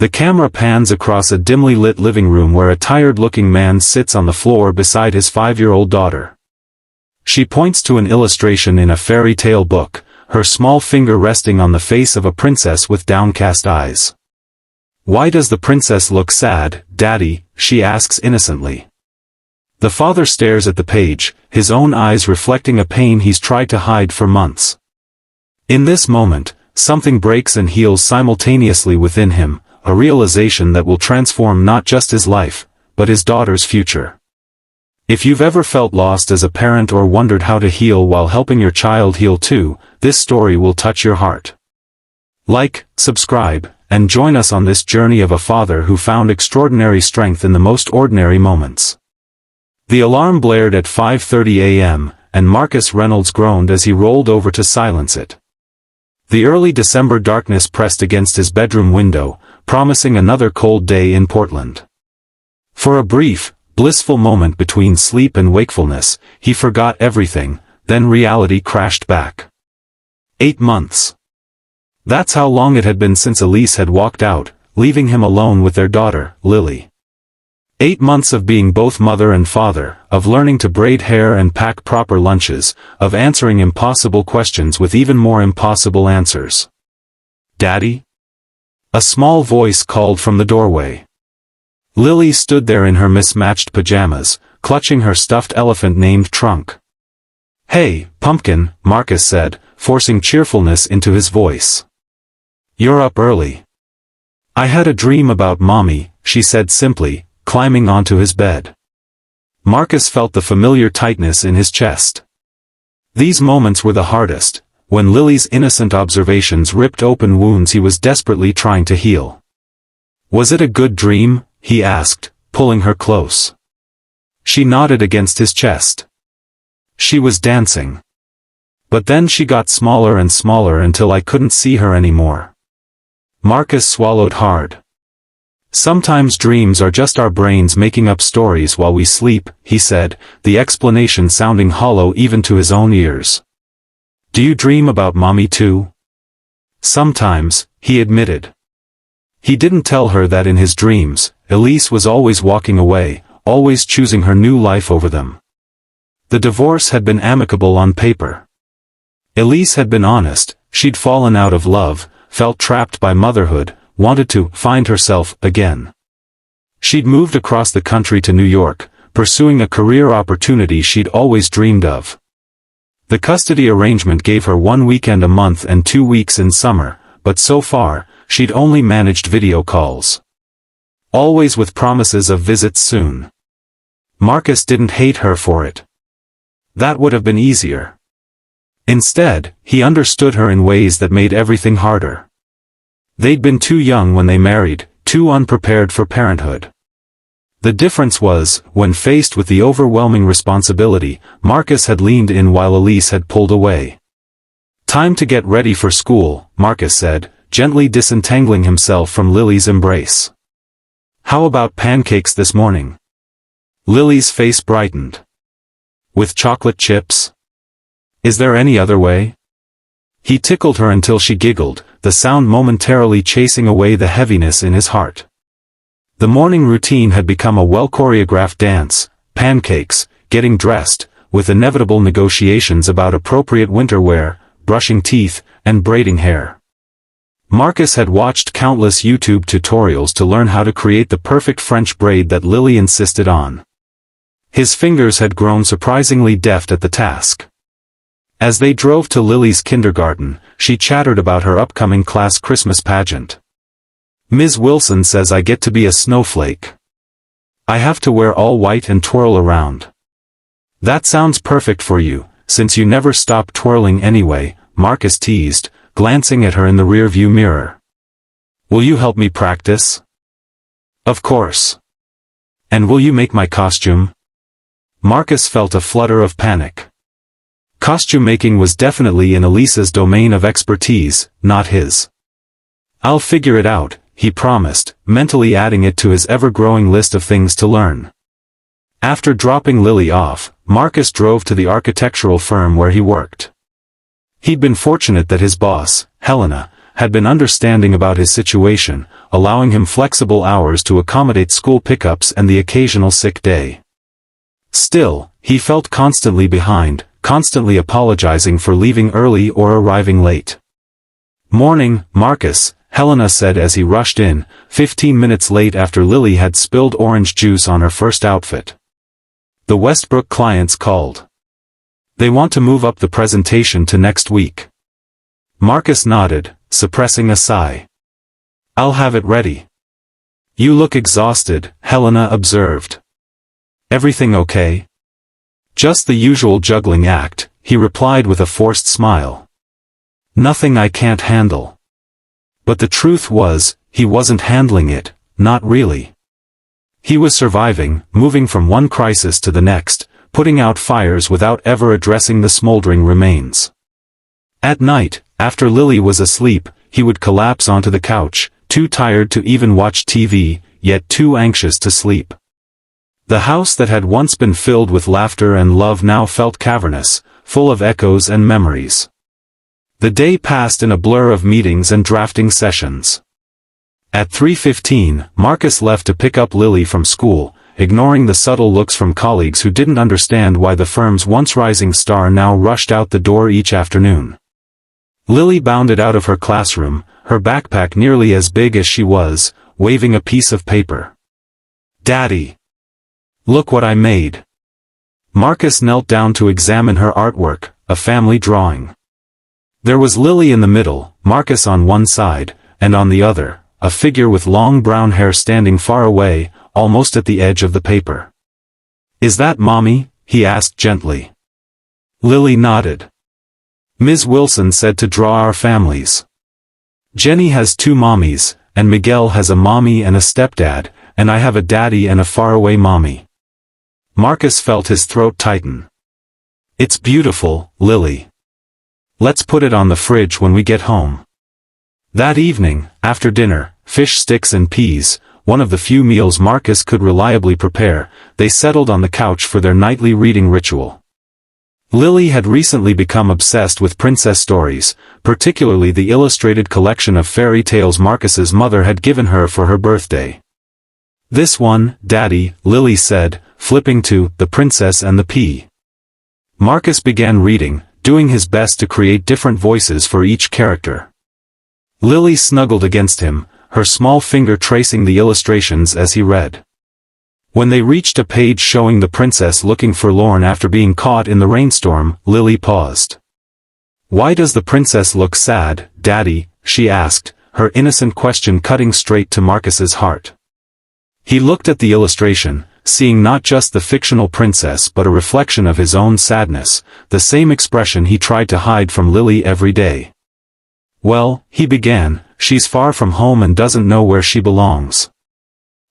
The camera pans across a dimly lit living room where a tired-looking man sits on the floor beside his 5-year-old daughter. She points to an illustration in a fairy tale book, her small finger resting on the face of a princess with downcast eyes. "Why does the princess look sad, Daddy?" she asks innocently. The father stares at the page, his own eyes reflecting a pain he's tried to hide for months. In this moment, something breaks and heals simultaneously within him, a realization that will transform not just his life, but his daughter's future. If you've ever felt lost as a parent or wondered how to heal while helping your child heal too, this story will touch your heart. Like, subscribe, and join us on this journey of a father who found extraordinary strength in the most ordinary moments. The alarm blared at 5:30 a.m., and Marcus Reynolds groaned as he rolled over to silence it. The early December darkness pressed against his bedroom window, promising another cold day in Portland. For a brief, blissful moment between sleep and wakefulness, he forgot everything, then reality crashed back. 8 months. That's how long it had been since Elise had walked out, leaving him alone with their daughter, Lily. 8 months of being both mother and father, of learning to braid hair and pack proper lunches, of answering impossible questions with even more impossible answers. "Daddy?" A small voice called from the doorway. Lily stood there in her mismatched pajamas, clutching her stuffed elephant named Trunk. "Hey, Pumpkin," Marcus said, forcing cheerfulness into his voice. "You're up early." "I had a dream about Mommy," she said simply, climbing onto his bed. Marcus felt the familiar tightness in his chest. These moments were the hardest, when Lily's innocent observations ripped open wounds he was desperately trying to heal. "Was it a good dream?" he asked, pulling her close. She nodded against his chest. She was dancing. "But then she got smaller and smaller until I couldn't see her anymore." Marcus swallowed hard. "Sometimes dreams are just our brains making up stories while we sleep," he said, the explanation sounding hollow even to his own ears. "Do you dream about Mommy too?" "Sometimes," he admitted. He didn't tell her that in his dreams, Elise was always walking away, always choosing her new life over them. The divorce had been amicable on paper. Elise had been honest, she'd fallen out of love, felt trapped by motherhood, wanted to find herself again. She'd moved across the country to New York, pursuing a career opportunity she'd always dreamed of. The custody arrangement gave her 1 weekend a month and 2 weeks in summer, but so far, she'd only managed video calls. Always with promises of visits soon. Marcus didn't hate her for it. That would have been easier. Instead, he understood her in ways that made everything harder. They'd been too young when they married, too unprepared for parenthood. The difference was, when faced with the overwhelming responsibility, Marcus had leaned in while Elise had pulled away. "Time to get ready for school," Marcus said, gently disentangling himself from Lily's embrace. "How about pancakes this morning?" Lily's face brightened. "With chocolate chips? Is there any other way?" He tickled her until she giggled, the sound momentarily chasing away the heaviness in his heart. The morning routine had become a well-choreographed dance, pancakes, getting dressed, with inevitable negotiations about appropriate winter wear, brushing teeth, and braiding hair. Marcus had watched countless YouTube tutorials to learn how to create the perfect French braid that Lily insisted on. His fingers had grown surprisingly deft at the task. As they drove to Lily's kindergarten, she chattered about her upcoming class Christmas pageant. "Ms. Wilson says I get to be a snowflake. I have to wear all white and twirl around." "That sounds perfect for you, since you never stop twirling anyway," Marcus teased, glancing at her in the rearview mirror. "Will you help me practice?" "Of course." "And will you make my costume?" Marcus felt a flutter of panic. Costume making was definitely in Elisa's domain of expertise, not his. "I'll figure it out," he promised, mentally adding it to his ever-growing list of things to learn. After dropping Lily off, Marcus drove to the architectural firm where he worked. He'd been fortunate that his boss, Helena, had been understanding about his situation, allowing him flexible hours to accommodate school pickups and the occasional sick day. Still, he felt constantly behind, constantly apologizing for leaving early or arriving late. "Morning, Marcus," Helena said as he rushed in, 15 minutes late after Lily had spilled orange juice on her first outfit. "The Westbrook clients called. They want to move up the presentation to next week." Marcus nodded, suppressing a sigh. "I'll have it ready." "You look exhausted," Helena observed. "Everything okay?" "Just the usual juggling act," he replied with a forced smile. "Nothing I can't handle." But the truth was, he wasn't handling it, not really. He was surviving, moving from one crisis to the next, putting out fires without ever addressing the smoldering remains. At night, after Lily was asleep, he would collapse onto the couch, too tired to even watch TV, yet too anxious to sleep. The house that had once been filled with laughter and love now felt cavernous, full of echoes and memories. The day passed in a blur of meetings and drafting sessions. At 3:15, Marcus left to pick up Lily from school, ignoring the subtle looks from colleagues who didn't understand why the firm's once rising star now rushed out the door each afternoon. Lily bounded out of her classroom, her backpack nearly as big as she was, waving a piece of paper. "Daddy! Look what I made!" Marcus knelt down to examine her artwork, a family drawing. There was Lily in the middle, Marcus on one side, and on the other, a figure with long brown hair standing far away, almost at the edge of the paper. "Is that Mommy?" he asked gently. Lily nodded. "Ms. Wilson said to draw our families. Jenny has 2 mommies, and Miguel has a mommy and a stepdad, and I have a daddy and a faraway mommy." Marcus felt his throat tighten. "It's beautiful, Lily. Let's put it on the fridge when we get home." That evening, after dinner, fish sticks and peas, one of the few meals Marcus could reliably prepare, they settled on the couch for their nightly reading ritual. Lily had recently become obsessed with princess stories, particularly the illustrated collection of fairy tales Marcus's mother had given her for her birthday. "This one, Daddy," Lily said, flipping to The Princess and the Pea. Marcus began reading, doing his best to create different voices for each character. Lily snuggled against him, her small finger tracing the illustrations as he read. When they reached a page showing the princess looking forlorn after being caught in the rainstorm, Lily paused. "Why does the princess look sad, Daddy?" she asked, her innocent question cutting straight to Marcus's heart. He looked at the illustration, seeing not just the fictional princess but a reflection of his own sadness, the same expression he tried to hide from Lily every day. "Well," he began, "she's far from home and doesn't know where she belongs."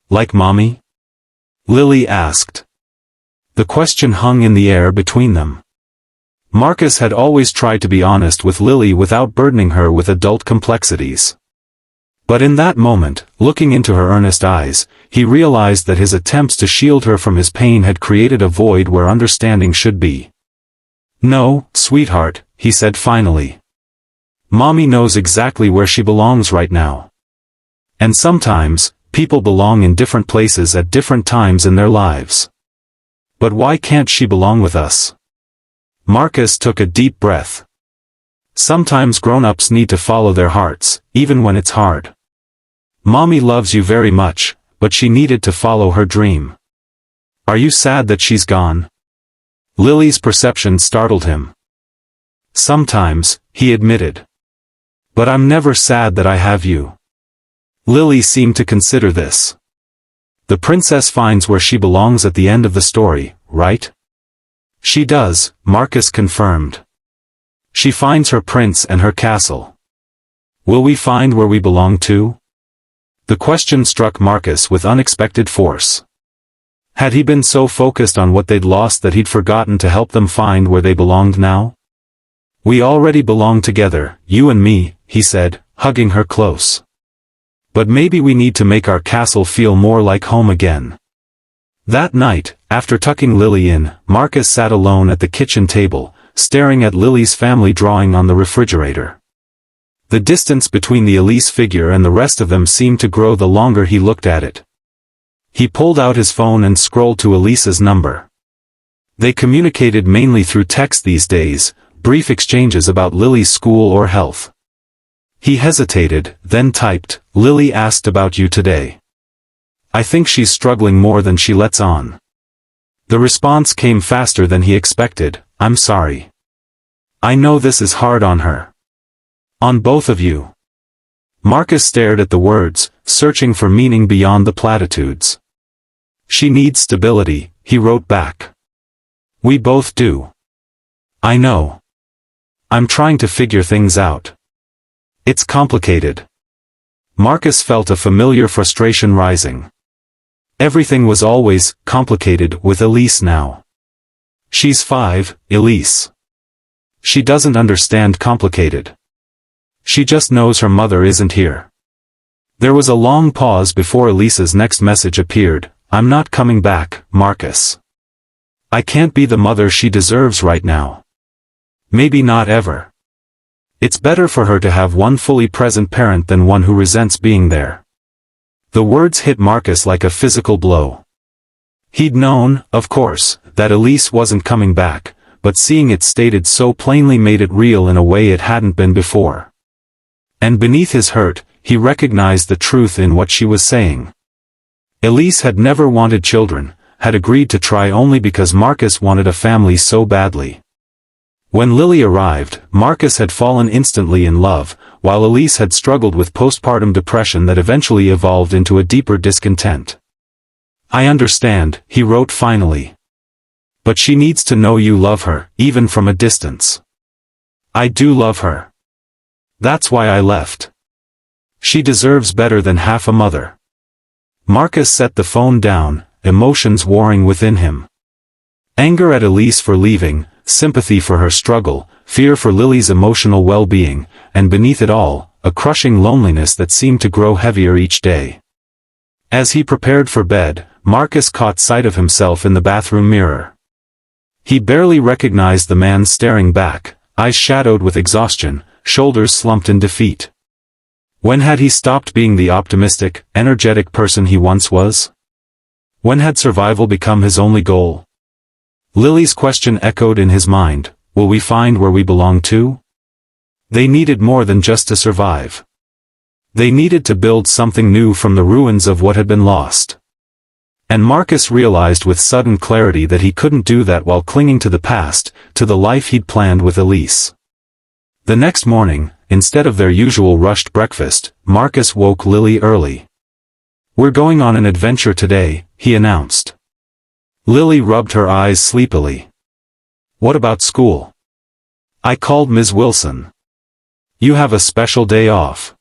"Like Mommy?" Lily asked. The question hung in the air between them. Marcus had always tried to be honest with Lily without burdening her with adult complexities. But in that moment, looking into her earnest eyes, he realized that his attempts to shield her from his pain had created a void where understanding should be. "No, sweetheart," he said finally. "Mommy knows exactly where she belongs right now. And sometimes, people belong in different places at different times in their lives. But why can't she belong with us?" Marcus took a deep breath. Sometimes grown-ups need to follow their hearts, even when it's hard. Mommy loves you very much, but she needed to follow her dream. "Are you sad that she's gone?" Lily's perception startled him. "Sometimes," he admitted. "But I'm never sad that I have you." Lily seemed to consider this. "The princess finds where she belongs at the end of the story, right?" "She does," Marcus confirmed. "She finds her prince and her castle. Will we find where we belong too?" The question struck Marcus with unexpected force. Had he been so focused on what they'd lost that he'd forgotten to help them find where they belonged now? "We already belong together, you and me," he said, hugging her close. "But maybe we need to make our castle feel more like home again." That night, after tucking Lily in, Marcus sat alone at the kitchen table, staring at Lily's family drawing on the refrigerator. The distance between the Elise figure and the rest of them seemed to grow the longer he looked at it. He pulled out his phone and scrolled to Elise's number. They communicated mainly through text these days, brief exchanges about Lily's school or health. He hesitated, then typed, "Lily asked about you today. I think she's struggling more than she lets on." The response came faster than he expected, "I'm sorry. I know this is hard on her. On both of you." Marcus stared at the words, searching for meaning beyond the platitudes. "She needs stability," he wrote back. "We both do. I know. I'm trying to figure things out. It's complicated." Marcus felt a familiar frustration rising. Everything was always complicated with Elise now. She's 5, Elise. She doesn't understand complicated. She just knows her mother isn't here. There was a long pause before Elise's next message appeared. "I'm not coming back, Marcus. I can't be the mother she deserves right now. Maybe not ever. It's better for her to have one fully present parent than one who resents being there." The words hit Marcus like a physical blow. He'd known, of course, that Elise wasn't coming back, but seeing it stated so plainly made it real in a way it hadn't been before. And beneath his hurt, he recognized the truth in what she was saying. Elise had never wanted children, had agreed to try only because Marcus wanted a family so badly. When Lily arrived, Marcus had fallen instantly in love, while Elise had struggled with postpartum depression that eventually evolved into a deeper discontent. "I understand," he wrote finally. "But she needs to know you love her, even from a distance. I do love her. That's why I left. She deserves better than half a mother." Marcus set the phone down, emotions warring within him. Anger at Elise for leaving, sympathy for her struggle, fear for Lily's emotional well-being, and beneath it all, a crushing loneliness that seemed to grow heavier each day. As he prepared for bed, Marcus caught sight of himself in the bathroom mirror. He barely recognized the man staring back, eyes shadowed with exhaustion, shoulders slumped in defeat. When had he stopped being the optimistic, energetic person he once was? When had survival become his only goal? Lily's question echoed in his mind, "Will we find where we belong to?" They needed more than just to survive. They needed to build something new from the ruins of what had been lost. And Marcus realized with sudden clarity that he couldn't do that while clinging to the past, to the life he'd planned with Elise. The next morning, instead of their usual rushed breakfast, Marcus woke Lily early. "We're going on an adventure today," he announced. Lily rubbed her eyes sleepily. "What about school?" "I called Ms. Wilson. You have a special day off."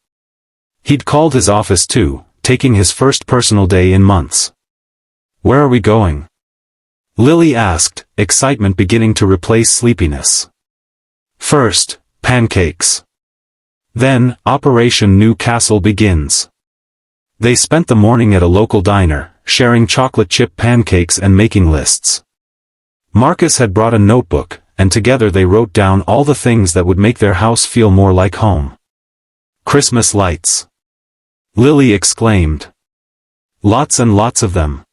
He'd called his office too, taking his first personal day in months. "Where are we going?" Lily asked, excitement beginning to replace sleepiness. "First, pancakes. Then, Operation New Castle begins." They spent the morning at a local diner, sharing chocolate chip pancakes and making lists. Marcus had brought a notebook, and together they wrote down all the things that would make their house feel more like home. "Christmas lights!" Lily exclaimed. "Lots and lots of them."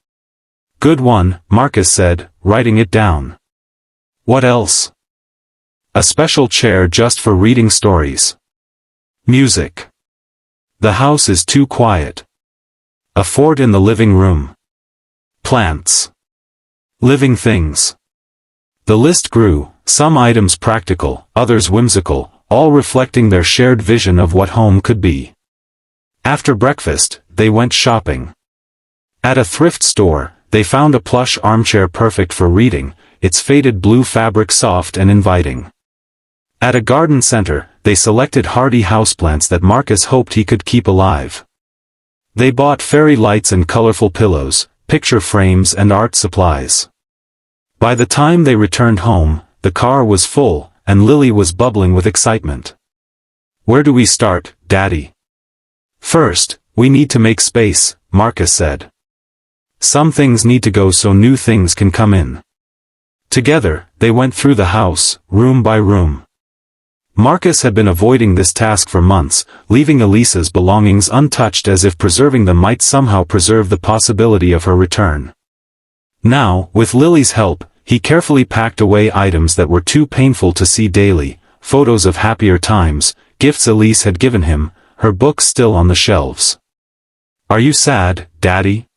"Good one," Marcus said, writing it down. "What else?" "A special chair just for reading stories." "Music." "The house is too quiet." "A fort in the living room." "Plants." "Living things." The list grew, some items practical, others whimsical, all reflecting their shared vision of what home could be. After breakfast, they went shopping. At a thrift store, they found a plush armchair perfect for reading, its faded blue fabric soft and inviting. At a garden center, they selected hardy houseplants that Marcus hoped he could keep alive. They bought fairy lights and colorful pillows, picture frames and art supplies. By the time they returned home, the car was full, and Lily was bubbling with excitement. "Where do we start, Daddy?" "First, we need to make space," Marcus said. "Some things need to go so new things can come in." Together, they went through the house, room by room. Marcus had been avoiding this task for months, leaving Elisa's belongings untouched as if preserving them might somehow preserve the possibility of her return. Now, with Lily's help, he carefully packed away items that were too painful to see daily, photos of happier times, gifts Elise had given him, her books still on the shelves. "Are you sad, Daddy?"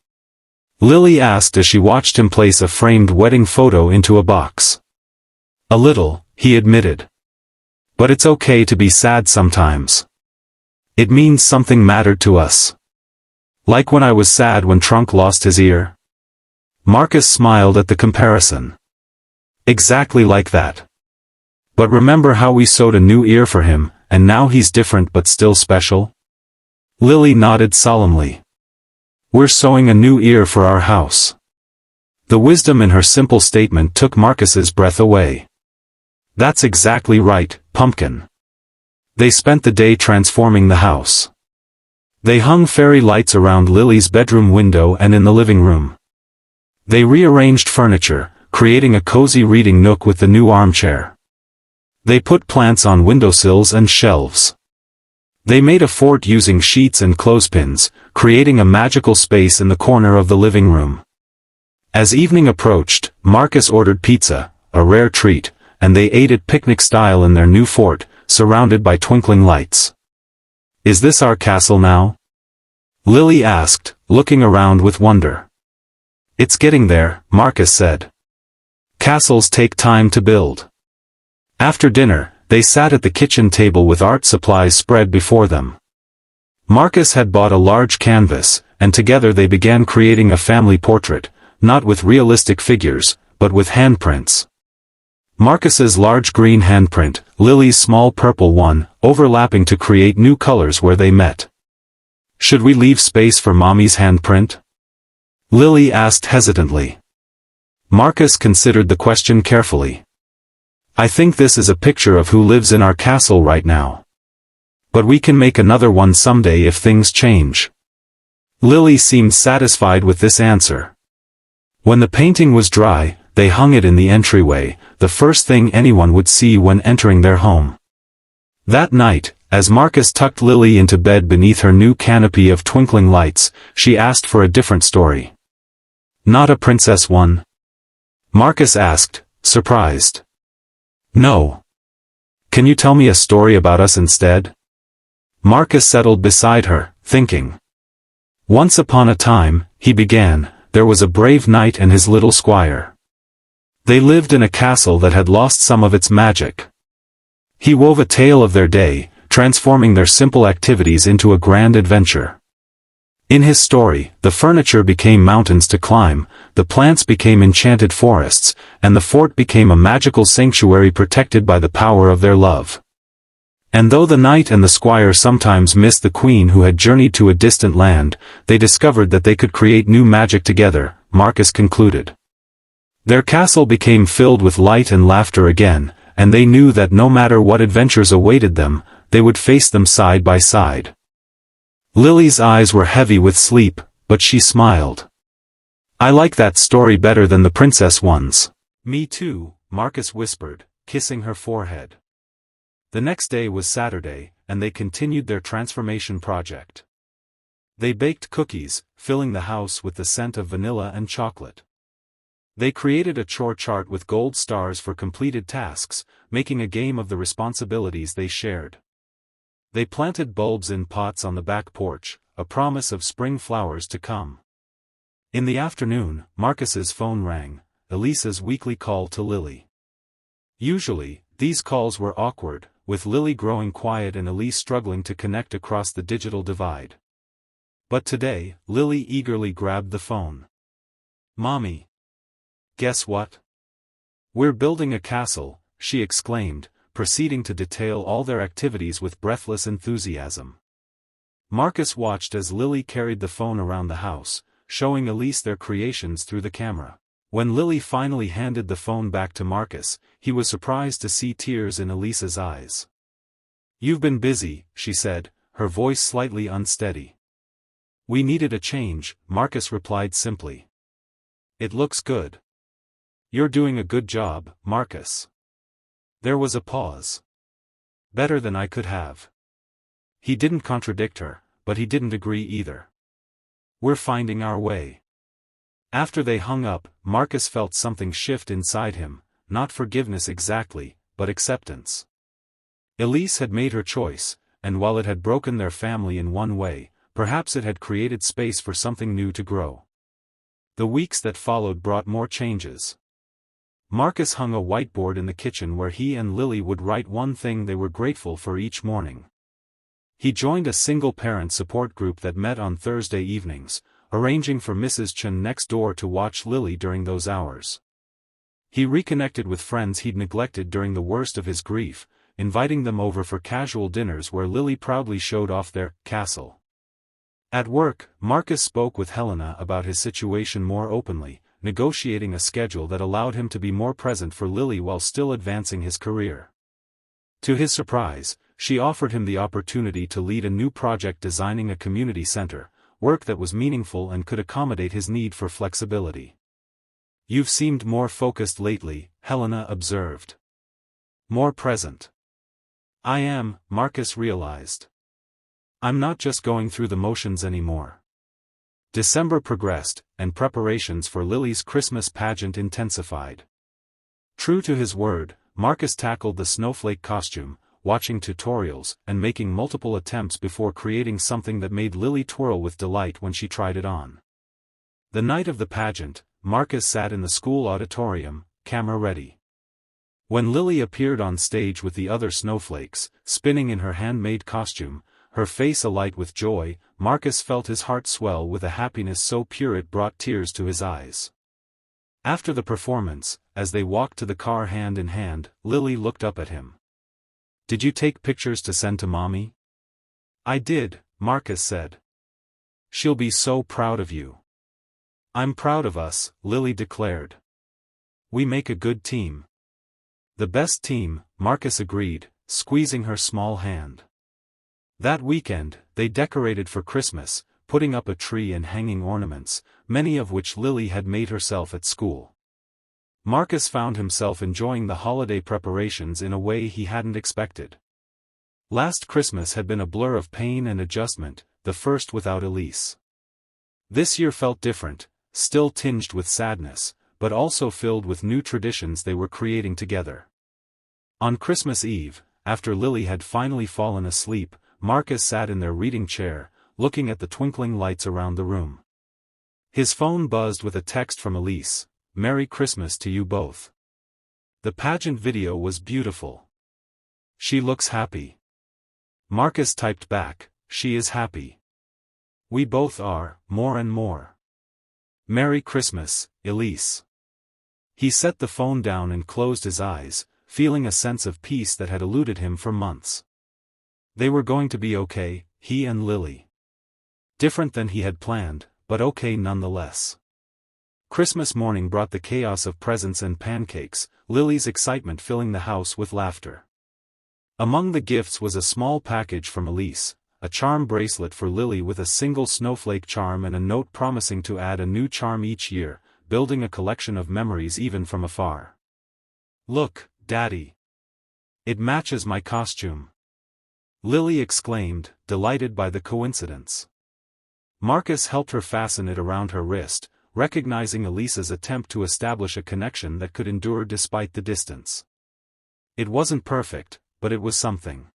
Lily asked as she watched him place a framed wedding photo into a box. "A little," he admitted. "But it's okay to be sad sometimes. It means something mattered to us. Like when I was sad when Trunk lost his ear." Marcus smiled at the comparison. "Exactly like that. But remember how we sewed a new ear for him, and now he's different but still special?" Lily nodded solemnly. "We're sewing a new ear for our house." The wisdom in her simple statement took Marcus's breath away. "That's exactly right, Pumpkin." They spent the day transforming the house. They hung fairy lights around Lily's bedroom window and in the living room. They rearranged furniture, creating a cozy reading nook with the new armchair. They put plants on windowsills and shelves. They made a fort using sheets and clothespins, creating a magical space in the corner of the living room. As evening approached, Marcus ordered pizza, a rare treat, and they ate it picnic-style in their new fort, surrounded by twinkling lights. "Is this our castle now?" Lily asked, looking around with wonder. "It's getting there," Marcus said. "Castles take time to build." After dinner, they sat at the kitchen table with art supplies spread before them. Marcus had bought a large canvas, and together they began creating a family portrait, not with realistic figures, but with handprints. Marcus's large green handprint, Lily's small purple one, overlapping to create new colors where they met. "Should we leave space for Mommy's handprint?" Lily asked hesitantly. Marcus considered the question carefully. "I think this is a picture of who lives in our castle right now. But we can make another one someday if things change." Lily seemed satisfied with this answer. When the painting was dry, they hung it in the entryway, the first thing anyone would see when entering their home. That night, as Marcus tucked Lily into bed beneath her new canopy of twinkling lights, she asked for a different story. "Not a princess one?" Marcus asked, surprised. "No. Can you tell me a story about us instead?" Marcus settled beside her, thinking. "Once upon a time," he began, "there was a brave knight and his little squire. They lived in a castle that had lost some of its magic. He wove a tale of their day, transforming their simple activities into a grand adventure. In his story, the furniture became mountains to climb, the plants became enchanted forests, and the fort became a magical sanctuary protected by the power of their love. And though the knight and the squire sometimes missed the queen who had journeyed to a distant land, they discovered that they could create new magic together," Marcus concluded. "Their castle became filled with light and laughter again, and they knew that no matter what adventures awaited them, they would face them side by side." Lily's eyes were heavy with sleep, but she smiled. "I like that story better than the princess ones." "Me too," Marcus whispered, kissing her forehead. The next day was Saturday, and they continued their transformation project. They baked cookies, filling the house with the scent of vanilla and chocolate. They created a chore chart with gold stars for completed tasks, making a game of the responsibilities they shared. They planted bulbs in pots on the back porch, a promise of spring flowers to come. In the afternoon, Marcus's phone rang, Elisa's weekly call to Lily. Usually, these calls were awkward, with Lily growing quiet and Elise struggling to connect across the digital divide. But today, Lily eagerly grabbed the phone. "Mommy! Guess what? We're building a castle," she exclaimed, proceeding to detail all their activities with breathless enthusiasm. Marcus watched as Lily carried the phone around the house, showing Elise their creations through the camera. When Lily finally handed the phone back to Marcus, he was surprised to see tears in Elisa's eyes. "You've been busy," she said, her voice slightly unsteady. "We needed a change," Marcus replied simply. "It looks good." "You're doing a good job, Marcus." There was a pause. Better than I could have. He didn't contradict her, but he didn't agree either. We're finding our way. After they hung up, Marcus felt something shift inside him, not forgiveness exactly, but acceptance. Elise had made her choice, and while it had broken their family in one way, perhaps it had created space for something new to grow. The weeks that followed brought more changes. Marcus hung a whiteboard in the kitchen where he and Lily would write one thing they were grateful for each morning. He joined a single-parent support group that met on Thursday evenings, arranging for Mrs. Chen next door to watch Lily during those hours. He reconnected with friends he'd neglected during the worst of his grief, inviting them over for casual dinners where Lily proudly showed off their castle. At work, Marcus spoke with Helena about his situation more openly, negotiating a schedule that allowed him to be more present for Lily while still advancing his career. To his surprise, she offered him the opportunity to lead a new project designing a community center, work that was meaningful and could accommodate his need for flexibility. "You've seemed more focused lately," Helena observed. "More present." "I am," Marcus realized. "I'm not just going through the motions anymore." December progressed, and preparations for Lily's Christmas pageant intensified. True to his word, Marcus tackled the snowflake costume, watching tutorials and making multiple attempts before creating something that made Lily twirl with delight when she tried it on. The night of the pageant, Marcus sat in the school auditorium, camera ready. When Lily appeared on stage with the other snowflakes, spinning in her handmade costume, her face alight with joy, Marcus felt his heart swell with a happiness so pure it brought tears to his eyes. After the performance, as they walked to the car hand in hand, Lily looked up at him. "Did you take pictures to send to Mommy?" "I did," Marcus said. "She'll be so proud of you." "I'm proud of us," Lily declared. "We make a good team." "The best team," Marcus agreed, squeezing her small hand. That weekend, they decorated for Christmas, putting up a tree and hanging ornaments, many of which Lily had made herself at school. Marcus found himself enjoying the holiday preparations in a way he hadn't expected. Last Christmas had been a blur of pain and adjustment, the first without Elise. This year felt different, still tinged with sadness, but also filled with new traditions they were creating together. On Christmas Eve, after Lily had finally fallen asleep, Marcus sat in their reading chair, looking at the twinkling lights around the room. His phone buzzed with a text from Elise, "Merry Christmas to you both." The pageant video was beautiful. "She looks happy." Marcus typed back, "She is happy. We both are, more and more. Merry Christmas, Elise." He set the phone down and closed his eyes, feeling a sense of peace that had eluded him for months. They were going to be okay, he and Lily. Different than he had planned, but okay nonetheless. Christmas morning brought the chaos of presents and pancakes, Lily's excitement filling the house with laughter. Among the gifts was a small package from Elise, a charm bracelet for Lily with a single snowflake charm and a note promising to add a new charm each year, building a collection of memories even from afar. "Look, Daddy. It matches my costume," Lily exclaimed, delighted by the coincidence. Marcus helped her fasten it around her wrist, recognizing Elise's attempt to establish a connection that could endure despite the distance. It wasn't perfect, but it was something.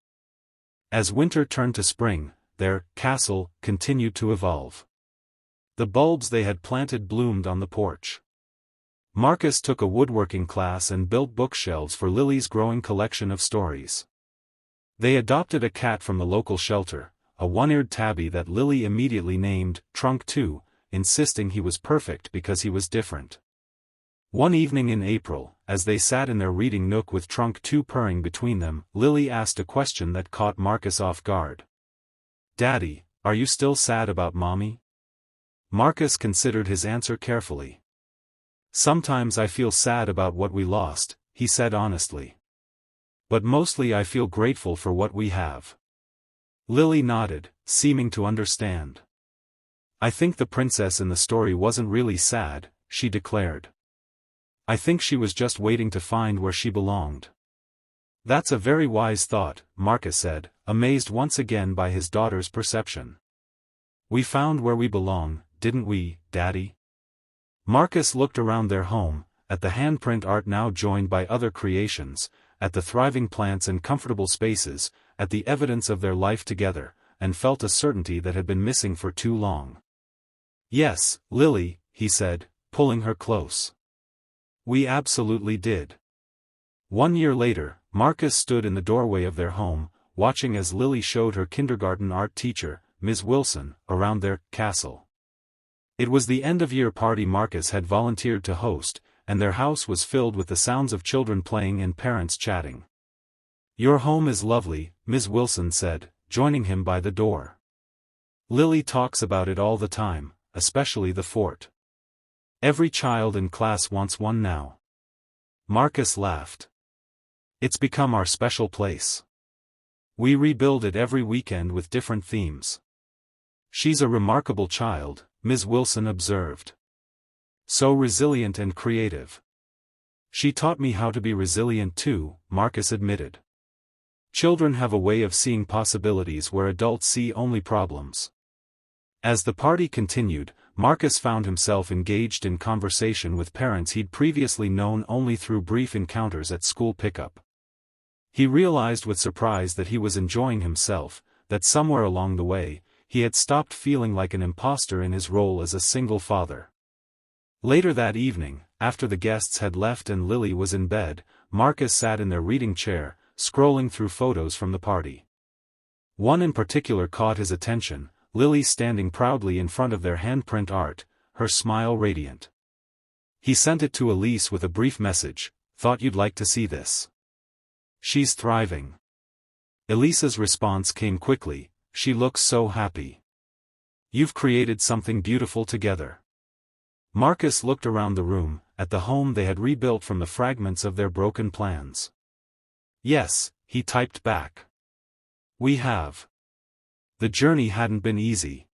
As winter turned to spring, their castle continued to evolve. The bulbs they had planted bloomed on the porch. Marcus took a woodworking class and built bookshelves for Lily's growing collection of stories. They adopted a cat from the local shelter, a one-eared tabby that Lily immediately named Trunk 2, insisting he was perfect because he was different. One evening in April, as they sat in their reading nook with Trunk 2 purring between them, Lily asked a question that caught Marcus off guard. "Daddy, are you still sad about Mommy?" Marcus considered his answer carefully. "Sometimes I feel sad about what we lost," he said honestly. "But mostly I feel grateful for what we have." Lily nodded, seeming to understand. "I think the princess in the story wasn't really sad," she declared. "I think she was just waiting to find where she belonged." That's a very wise thought, Marcus said, amazed once again by his daughter's perception. We found where we belong, didn't we, Daddy? Marcus looked around their home, at the handprint art now joined by other creations, at the thriving plants and comfortable spaces, at the evidence of their life together, and felt a certainty that had been missing for too long. Yes, Lily, he said, pulling her close. We absolutely did. 1 year later, Marcus stood in the doorway of their home, watching as Lily showed her kindergarten art teacher, Ms. Wilson, around their castle. It was the end-of-year party Marcus had volunteered to host, and their house was filled with the sounds of children playing and parents chatting. Your home is lovely, Ms. Wilson said, joining him by the door. Lily talks about it all the time, especially the fort. Every child in class wants one now. Marcus laughed. It's become our special place. We rebuild it every weekend with different themes. She's a remarkable child, Ms. Wilson observed. So resilient and creative. She taught me how to be resilient too, Marcus admitted. Children have a way of seeing possibilities where adults see only problems. As the party continued, Marcus found himself engaged in conversation with parents he'd previously known only through brief encounters at school pickup. He realized with surprise that he was enjoying himself, that somewhere along the way, he had stopped feeling like an imposter in his role as a single father. Later that evening, after the guests had left and Lily was in bed, Marcus sat in their reading chair, scrolling through photos from the party. One in particular caught his attention, Lily standing proudly in front of their handprint art, her smile radiant. He sent it to Elise with a brief message, "Thought you'd like to see this. She's thriving." Elise's response came quickly, "She looks so happy. You've created something beautiful together." Marcus looked around the room, at the home they had rebuilt from the fragments of their broken plans. "Yes," he typed back. "We have." The journey hadn't been easy.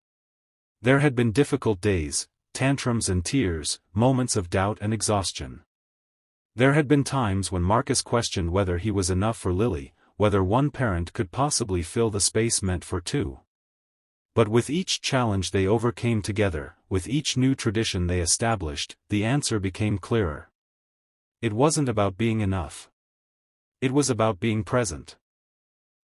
There had been difficult days, tantrums and tears, moments of doubt and exhaustion. There had been times when Marcus questioned whether he was enough for Lily, whether one parent could possibly fill the space meant for two. But with each challenge they overcame together, with each new tradition they established, the answer became clearer. It wasn't about being enough. It was about being present.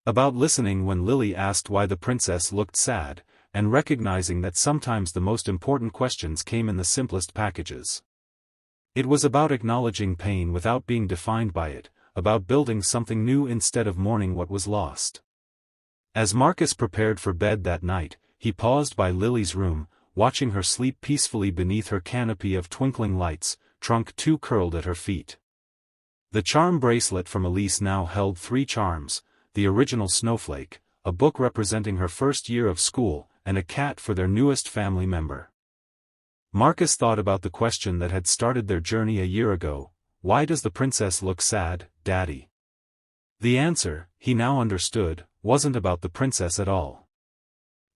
About listening when Lily asked why the princess looked sad, and recognizing that sometimes the most important questions came in the simplest packages. It was about acknowledging pain without being defined by it, about building something new instead of mourning what was lost. As Marcus prepared for bed that night, he paused by Lily's room, watching her sleep peacefully beneath her canopy of twinkling lights, trunk too curled at her feet. The charm bracelet from Elise now held 3 charms, the original snowflake, a book representing her first year of school, and a cat for their newest family member. Marcus thought about the question that had started their journey a year ago: why does the princess look sad, Daddy? The answer, he now understood, wasn't about the princess at all.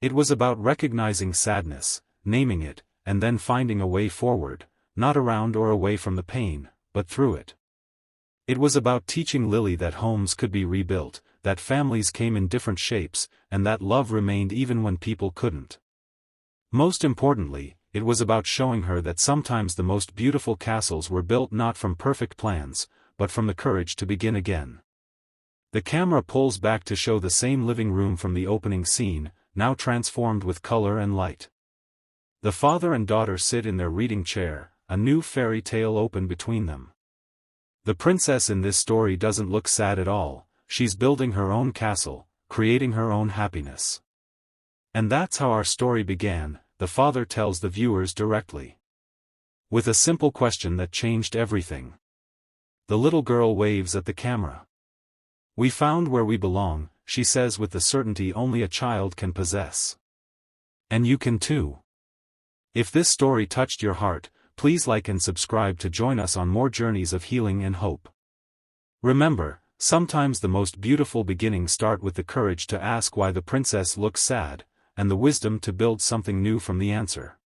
It was about recognizing sadness, naming it, and then finding a way forward, not around or away from the pain, but through it. It was about teaching Lily that homes could be rebuilt, that families came in different shapes, and that love remained even when people couldn't. Most importantly, it was about showing her that sometimes the most beautiful castles were built not from perfect plans, but from the courage to begin again. The camera pulls back to show the same living room from the opening scene, now transformed with color and light. The father and daughter sit in their reading chair, a new fairy tale open between them. The princess in this story doesn't look sad at all. She's building her own castle, creating her own happiness. And that's how our story began, the father tells the viewers directly. With a simple question that changed everything. The little girl waves at the camera. We found where we belong, she says with the certainty only a child can possess. And you can too. If this story touched your heart, please like and subscribe to join us on more journeys of healing and hope. Remember, sometimes the most beautiful beginnings start with the courage to ask why the princess looks sad, and the wisdom to build something new from the answer.